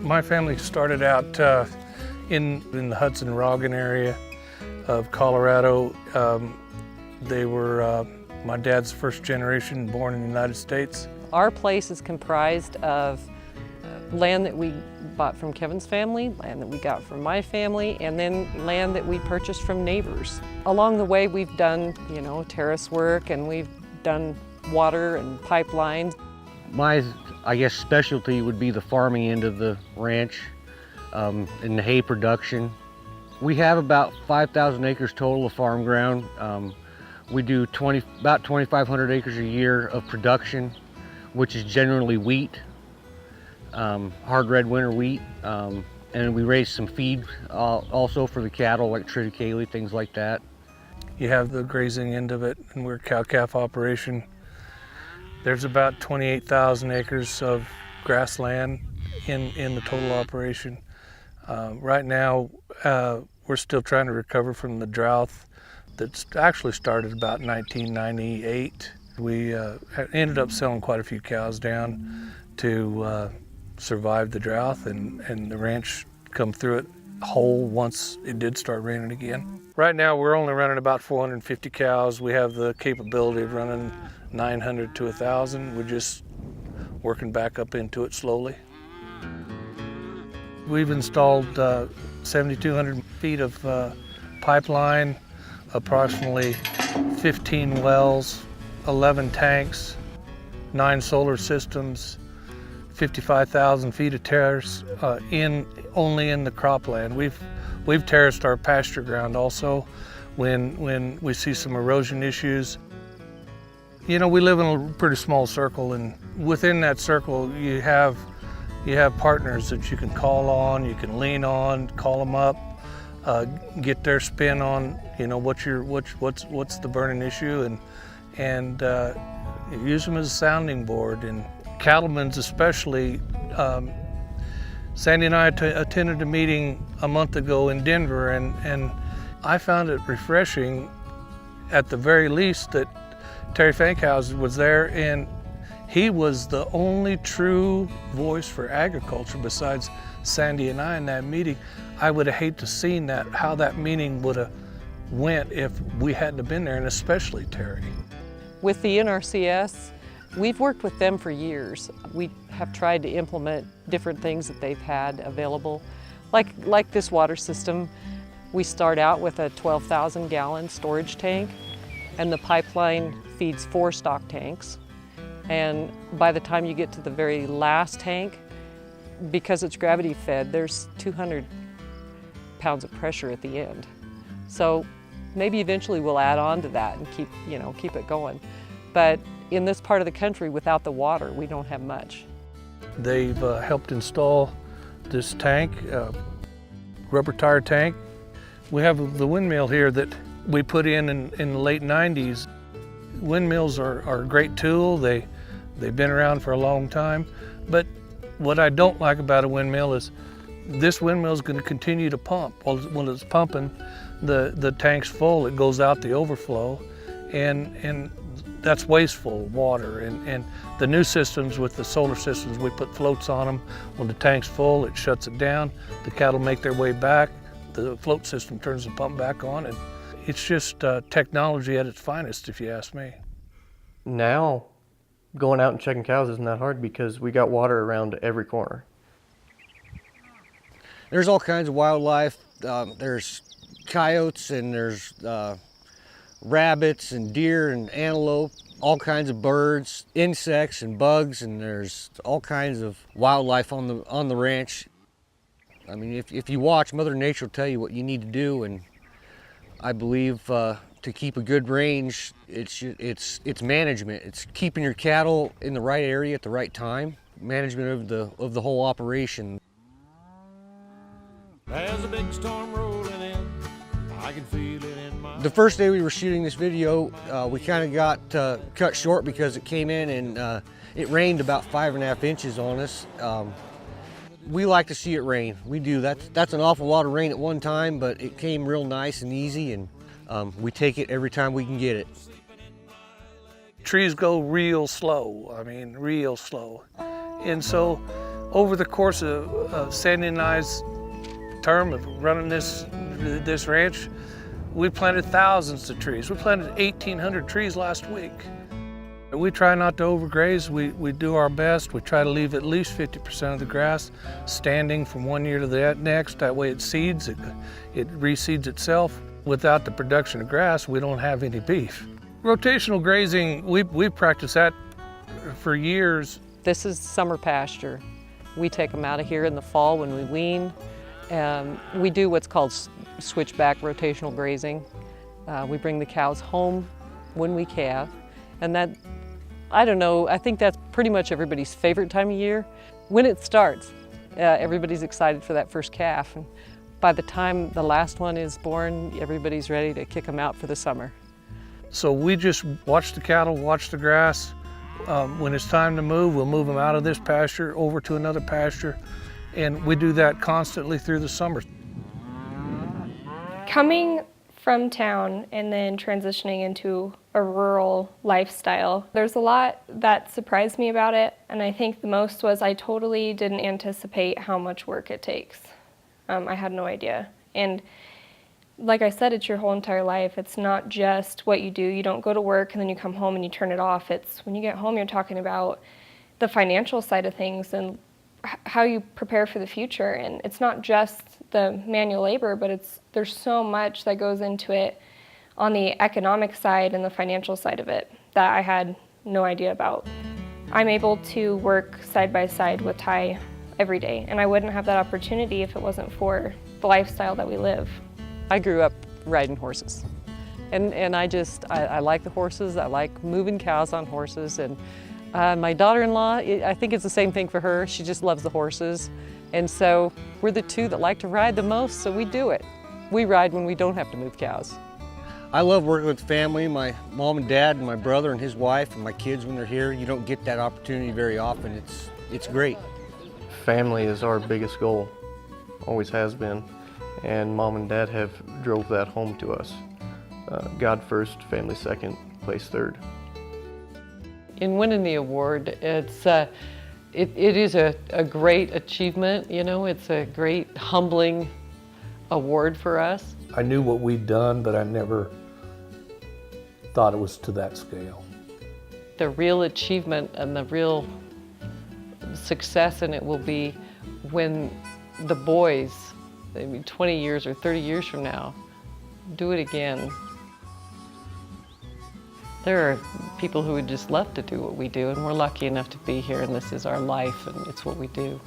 My family started out in the Hudson-Rogan area of Colorado. They were my dad's first generation, born in the United States. Our place is comprised of land that we bought from Kevin's family, land that we got from my family, and then land that we purchased from neighbors. Along the way, we've done, terrace work, and we've done water and pipelines. My, specialty would be the farming end of the ranch and the hay production. We have about 5,000 acres total of farm ground. We do about 2,500 acres a year of production, which is generally wheat, hard red winter wheat, and we raise some feed also for the cattle, like triticale, things like that. You have the grazing end of it, and we're a cow-calf operation. There's about 28,000 acres of grassland in the total operation. Right now, we're still trying to recover from the drought that's actually started about 1998. We ended up selling quite a few cows down to survive the drought, and the ranch come through it whole once it did start raining again. Right now we're only running about 450 cows. We have the capability of running 900 to 1,000. We're just working back up into it slowly. We've installed 7,200 feet of pipeline, approximately 15 wells, 11 tanks, 9 solar systems, 55,000 feet of terrace only in the cropland. We've terraced our pasture ground also when we see some erosion issues. We live in a pretty small circle, and within that circle you have partners that you can call on, you can lean on, call them up, get their spin on what's the burning issue, and use them as a sounding board. And cattlemen's especially. Sandy and I attended a meeting a month ago in Denver, and I found it refreshing, at the very least, that Terry Fankhauser was there, and he was the only true voice for agriculture besides Sandy and I in that meeting. I would have hated to seen how that meeting would have went if we hadn't have been there, and especially Terry. With the NRCS, we've worked with them for years. We have tried to implement different things that they've had available. Like this water system, we start out with a 12,000 gallon storage tank, and the pipeline feeds 4 stock tanks. And by the time you get to the very last tank, because it's gravity fed, there's 200 pounds of pressure at the end. So maybe eventually we'll add on to that and keep it going. But in this part of the country, without the water, we don't have much. They've helped install this tank, rubber tire tank. We have the windmill here that we put in the late 90s. Windmills are a great tool. They've been around for a long time. But what I don't like about a windmill is this windmill is going to continue to pump. Well, when it's pumping, the tank's full, it goes out the overflow, and that's wasteful water. And the new systems with the solar systems, we put floats on them. When the tank's full, it shuts it down. The cattle make their way back. The float system turns the pump back on, and it's just technology at its finest, if you ask me. Now, going out and checking cows isn't that hard because we got water around every corner. There's all kinds of wildlife. There's coyotes, and there's rabbits and deer and antelope, all kinds of birds, insects and bugs, and there's all kinds of wildlife on the ranch. I mean, if you watch, Mother Nature will tell you what you need to do, and I believe to keep a good range, it's management. It's keeping your cattle in the right area at the right time, management of the whole operation. There's a big storm rolling in, I can feel it in my... The first day we were shooting this video, we kind of got cut short because it came in and it rained about 5.5 inches on us. We like to see it rain. We do. That's an awful lot of rain at one time, but it came real nice and easy, and we take it every time we can get it. Trees go real slow, real slow. And so Over the course of Sandy and I's term of running this ranch, we planted thousands of trees. We planted 1,800 trees last week. We try not to overgraze. We do our best. We try to leave at least 50% of the grass standing from one year to the next. That way it seeds, it reseeds itself. Without the production of grass, we don't have any beef. Rotational grazing, we practiced that for years. This is summer pasture. We take them out of here in the fall when we wean. We do what's called switchback rotational grazing. We bring the cows home when we calve, and that, I don't know, I think that's pretty much everybody's favorite time of year. When it starts, everybody's excited for that first calf. And by the time the last one is born, everybody's ready to kick them out for the summer. So we just watch the cattle, watch the grass. When it's time to move, we'll move them out of this pasture over to another pasture. And we do that constantly through the summer. Coming from town and then transitioning into a rural lifestyle, there's a lot that surprised me about it, and I think the most was I totally didn't anticipate how much work it takes. I had no idea. And like I said, it's your whole entire life. It's not just what you do. You don't go to work and then you come home and you turn it off. It's when you get home, you're talking about the financial side of things and how you prepare for the future. And it's not just the manual labor, but there's so much that goes into it on the economic side and the financial side of it that I had no idea about. I'm able to work side by side with Ty every day, and I wouldn't have that opportunity if it wasn't for the lifestyle that we live. I grew up riding horses, and I like the horses. I like moving cows on horses, and my daughter-in-law, I think it's the same thing for her. She just loves the horses, and so we're the two that like to ride the most, so we do it. We ride when we don't have to move cows. I love working with family, my mom and dad and my brother and his wife and my kids when they're here. You don't get that opportunity very often. It's great. Family is our biggest goal, always has been, and Mom and Dad have drove that home to us. God first, family second, place third. In winning the award, it is a great achievement. You know, it's a great humbling award for us. I knew what we'd done, but I never thought it was to that scale. The real achievement and the real success in it will be when the boys, maybe 20 years or 30 years from now, do it again. There are people who would just love to do what we do, and we're lucky enough to be here, and this is our life, and it's what we do.